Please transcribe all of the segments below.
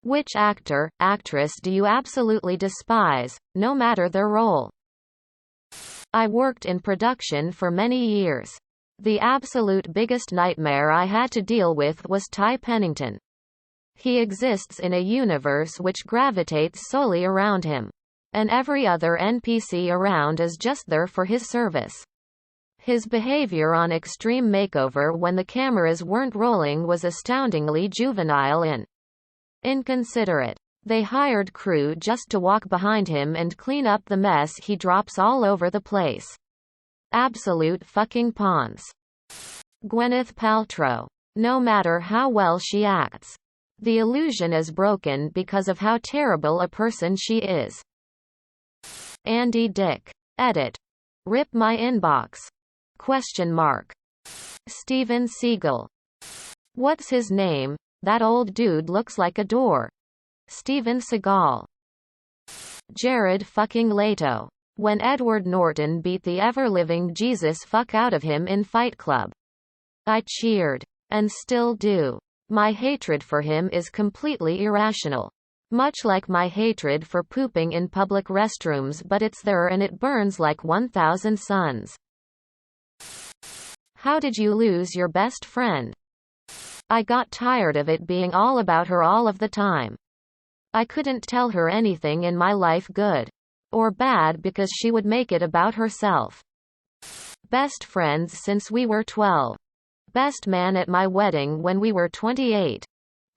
Which actor, actress do you absolutely despise, no matter their role? I worked in production for many years. The absolute biggest nightmare I had to deal with was Ty Pennington. He exists in a universe which gravitates solely around him. And every other NPC around is just there for his service. His behavior on Extreme Makeover when the cameras weren't rolling was astoundingly juvenile and inconsiderate. They hired crew just to walk behind him and clean up the mess he drops all over the place. Absolute fucking pawns. Gwyneth Paltrow. No matter how well she acts, the illusion is broken because of how terrible a person she is. Andy Dick. Edit. Rip my inbox. ? Steven Seagal. What's his name? That old dude looks like a door. Steven Seagal. Jared fucking Leto. When Edward Norton beat the ever-living Jesus fuck out of him in Fight Club, I cheered. And still do. My hatred for him is completely irrational. Much like my hatred for pooping in public restrooms, but it's there and it burns like 1,000 suns. How did you lose your best friend? I got tired of it being all about her all of the time. I couldn't tell her anything in my life good or bad because she would make it about herself. Best friends since we were 12. Best man at my wedding when we were 28.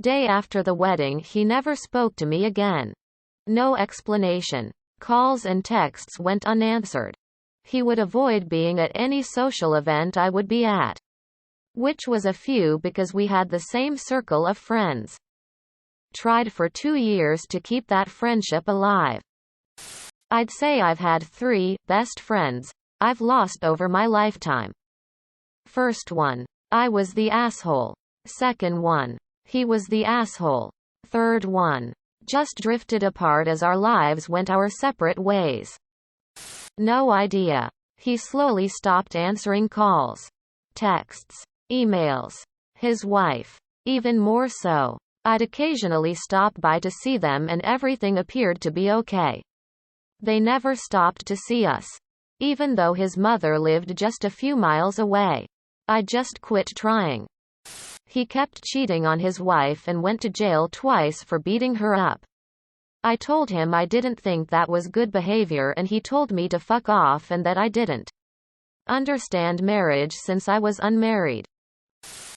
Day after the wedding he never spoke to me again. No explanation. Calls and texts went unanswered. He would avoid being at any social event I would be at. Which was a few because we had the same circle of friends. Tried for 2 years to keep that friendship alive. I'd say I've had 3 best friends I've lost over my lifetime. First one. I was the asshole. Second one. He was the asshole. Third one. Just drifted apart as our lives went our separate ways. No idea. He slowly stopped answering calls, texts, emails. His wife. Even more so. I'd occasionally stop by to see them and everything appeared to be okay. They never stopped to see us. Even though his mother lived just a few miles away. I just quit trying. He kept cheating on his wife and went to jail twice for beating her up. I told him I didn't think that was good behavior and he told me to fuck off and that I didn't understand marriage since I was unmarried.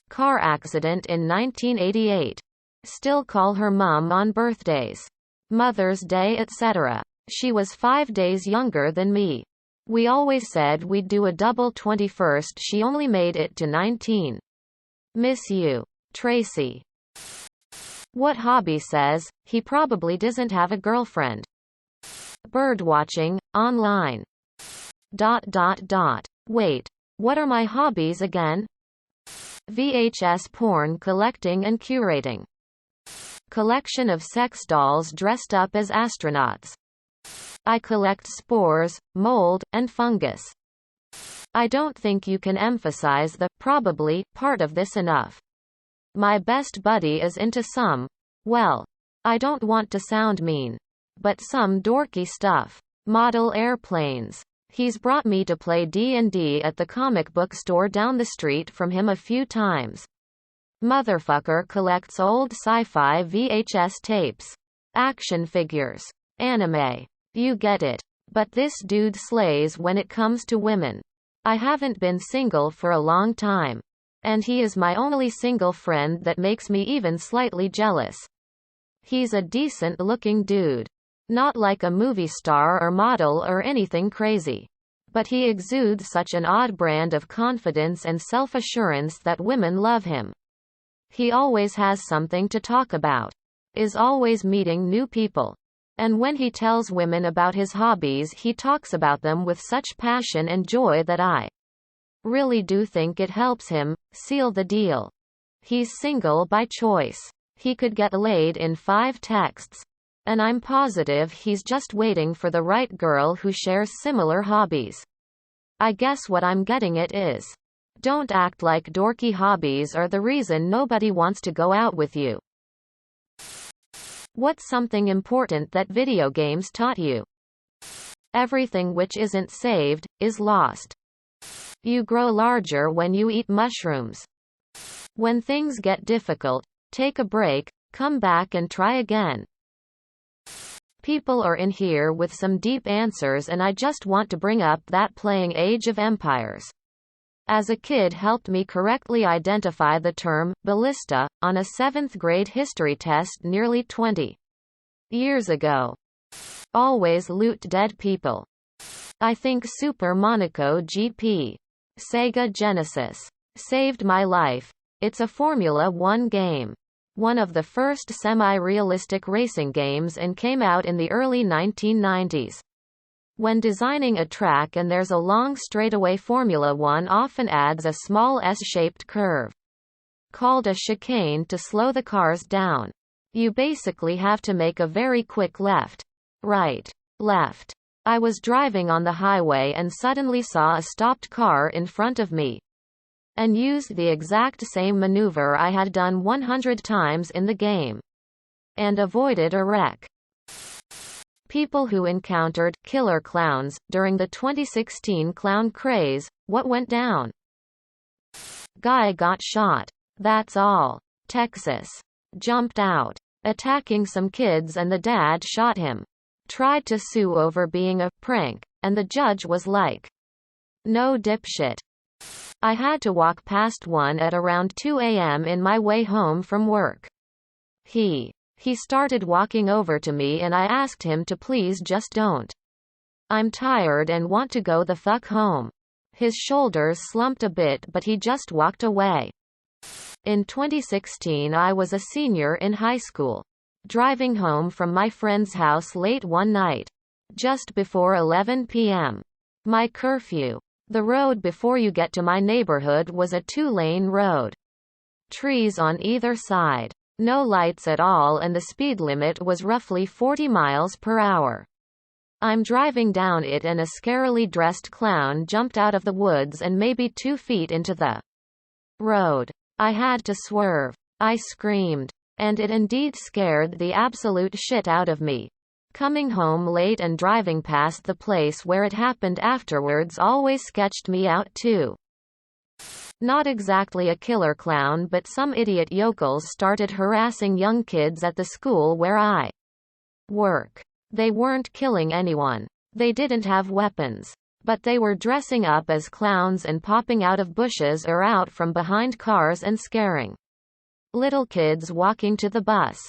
Car accident in 1988. Still call her mom on birthdays, Mother's Day, etc. She was 5 days younger than me. We always said we'd do a double 21st. She only made it to 19. Miss you. Tracy. What hobby says, he probably doesn't have a girlfriend. Birdwatching, online. ... Wait. What are my hobbies again? VHS porn collecting and curating. Collection of sex dolls dressed up as astronauts. I collect spores, mold, and fungus. I don't think you can emphasize the probably part of this enough. My best buddy is into some, well, I don't want to sound mean, but some dorky stuff. Model airplanes. He's brought me to play D&D at the comic book store down the street from him a few times. Motherfucker collects old sci-fi VHS tapes. Action figures. Anime. You get it. But this dude slays when it comes to women. I haven't been single for a long time. And he is my only single friend that makes me even slightly jealous. He's a decent-looking dude. Not like a movie star or model or anything crazy. But he exudes such an odd brand of confidence and self-assurance that women love him. He always has something to talk about. Is always meeting new people. And when he tells women about his hobbies, he talks about them with such passion and joy that I really do think it helps him seal the deal. He's single by choice. He could get laid in 5 texts. And I'm positive he's just waiting for the right girl who shares similar hobbies. I guess what I'm getting at is, don't act like dorky hobbies are the reason nobody wants to go out with you. What's something important that video games taught you? Everything which isn't saved is lost. You grow larger when you eat mushrooms. When things get difficult, take a break, come back and try again. People are in here with some deep answers, and I just want to bring up that playing Age of Empires as a kid helped me correctly identify the term ballista on a 7th grade history test nearly 20 years ago. Always loot dead people. I think Super Monaco GP. Sega Genesis. Saved my life. It's a Formula 1 game. One of the first semi-realistic racing games, and came out in the early 1990s. When designing a track and there's a long straightaway, Formula 1 often adds a small S-shaped curve called a chicane to slow the cars down. You basically have to make a very quick left, right, left. I was driving on the highway and suddenly saw a stopped car in front of me, and used the exact same maneuver I had done 100 times in the game, and avoided a wreck. People who encountered killer clowns during the 2016 clown craze. What went down? Guy got shot. That's all. Texas. Jumped out, attacking some kids, and the dad shot him. Tried to sue over being a prank, and the judge was like, "No, dipshit." I had to walk past one at around 2 a.m. in my way home from work. He started walking over to me, and I asked him to please just don't. I'm tired and want to go the fuck home. His shoulders slumped a bit, but he just walked away. In 2016, I was a senior in high school, driving home from my friend's house late one night, just before 11 p.m. My curfew. The road before you get to my neighborhood was a 2-lane road. Trees on either side. No lights at all, and the speed limit was roughly 40 miles per hour. I'm driving down it, and a scarily dressed clown jumped out of the woods and maybe 2 feet into the road. I had to swerve. I screamed. And it indeed scared the absolute shit out of me. Coming home late and driving past the place where it happened afterwards always sketched me out too. Not exactly a killer clown, but some idiot yokels started harassing young kids at the school where I work. They weren't killing anyone. They didn't have weapons. But they were dressing up as clowns and popping out of bushes or out from behind cars and scaring little kids walking to the bus.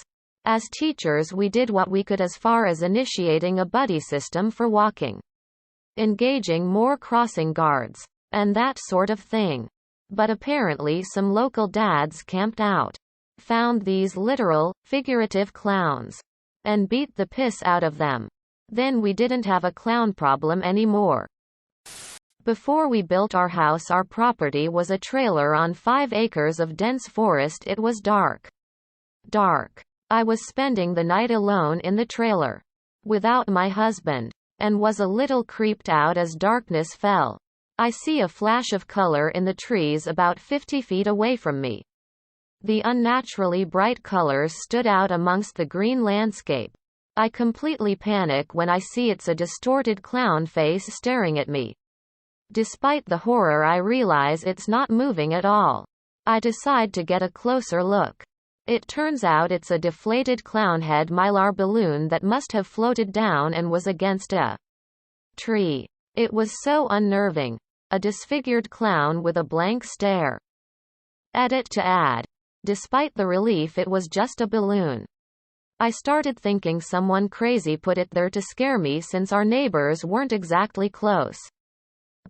As teachers, we did what we could as far as initiating a buddy system for walking, engaging more crossing guards, and that sort of thing. But apparently some local dads camped out, found these literal, figurative clowns, and beat the piss out of them. Then we didn't have a clown problem anymore. Before we built our house, our property was a trailer on 5 acres of dense forest. It was dark. I was spending the night alone in the trailer, without my husband, and was a little creeped out as darkness fell. I see a flash of color in the trees about 50 feet away from me. The unnaturally bright colors stood out amongst the green landscape. I completely panic when I see it's a distorted clown face staring at me. Despite the horror, I realize it's not moving at all. I decide to get a closer look. It turns out it's a deflated clown head mylar balloon that must have floated down and was against a tree. It was so unnerving. A disfigured clown with a blank stare. Edit to add. Despite the relief, it was just a balloon. I started thinking someone crazy put it there to scare me, since our neighbors weren't exactly close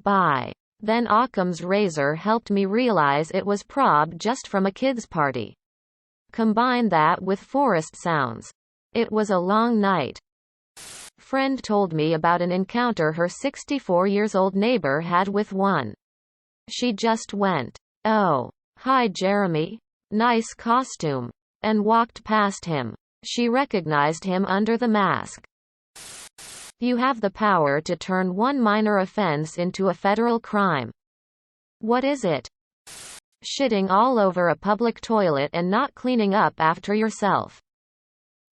by. Then Occam's razor helped me realize it was prob just from a kid's party. Combine that with forest sounds. It was a long night. Friend told me about an encounter her 64-year-old neighbor had with one. She just went, "Oh, hi Jeremy. Nice costume," and walked past him. She recognized him under the mask. You have the power to turn one minor offense into a federal crime. What is it? Shitting all over a public toilet and not cleaning up after yourself.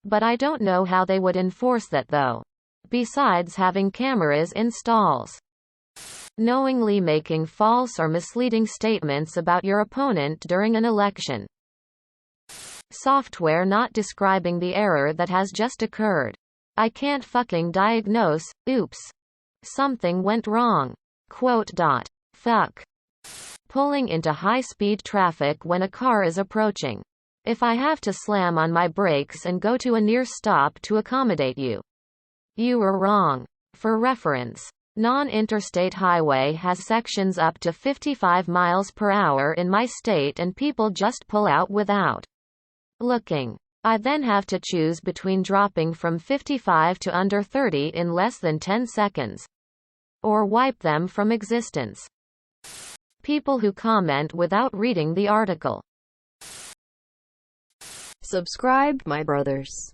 But I don't know how they would enforce that though. Besides having cameras in stalls. Knowingly making false or misleading statements about your opponent during an election. Software not describing the error that has just occurred. I can't fucking diagnose, oops. Something went wrong. Fuck. Pulling into high-speed traffic when a car is approaching. If I have to slam on my brakes and go to a near stop to accommodate you. You were wrong. For reference, non-interstate highway has sections up to 55 miles per hour in my state and people just pull out without looking. I then have to choose between dropping from 55 to under 30 in less than 10 seconds. Or wipe them from existence. People who comment without reading the article. Subscribe, my brothers.